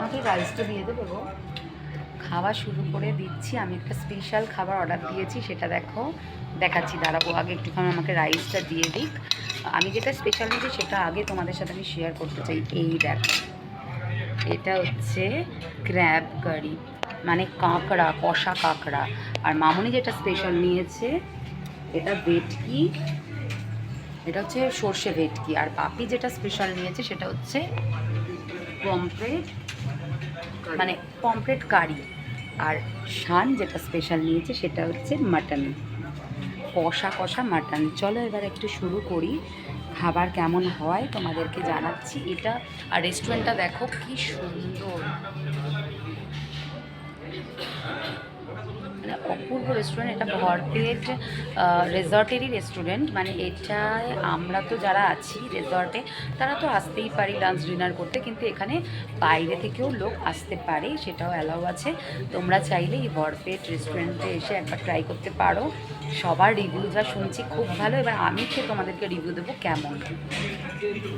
আমাকে রাইসটা দিয়ে দেবো গো। খাওয়া শুরু করে দিচ্ছি। আমি একটা স্পেশাল খাবার অর্ডার দিয়েছি, সেটা দেখাচ্ছি। দাঁড়াবো, আগে একটুখানি আমাকে রাইসটা দিয়ে দিক। আমি যেটা স্পেশাল নিয়েছি সেটা আগে তোমাদের সাথে আমি শেয়ার করতে চাই। এই দেখো, এটা হচ্ছে ক্র্যাব কারি, মানে কাঁকড়া, কষা কাঁকড়া। আর মামুনি যেটা স্পেশাল নিয়েছে এটা ভেটকি, এটা হচ্ছে সর্ষে ভেটকি। আর পাপি যেটা স্পেশাল নিয়েছে সেটা হচ্ছে পমফ্রেট, মানে পমফ্রেট কারি। আর শান যেটা স্পেশাল নিয়েছে সেটা হচ্ছে মাটন, কষা কষা মাটন। চলো এবার একটু শুরু করি, খাবার কেমন হয় তোমাদেরকে জানাচ্ছি। এটা আর রেস্টুরেন্টটা দেখো কি সুন্দর, মানে অপূর্ব রেস্টুরেন্ট। এটা ভরপেট রেজর্টেরই রেস্টুরেন্ট। মানে এটায় আমরা তো যারা আছি রেজর্টে তারা তো আসতেই পারি লাঞ্চ ডিনার করতে, কিন্তু এখানে বাইরে থেকেও লোক আসতে পারে, সেটাও অ্যালাউ আছে। তোমরা চাইলে এই ভরপেট রেস্টুরেন্টে এসে একবার ট্রাই করতে পারো। সবার রিভিউ যা শুনছি খুব ভালো। এবার আমি খেয়ে তোমাদেরকে রিভিউ দেবো কেমন।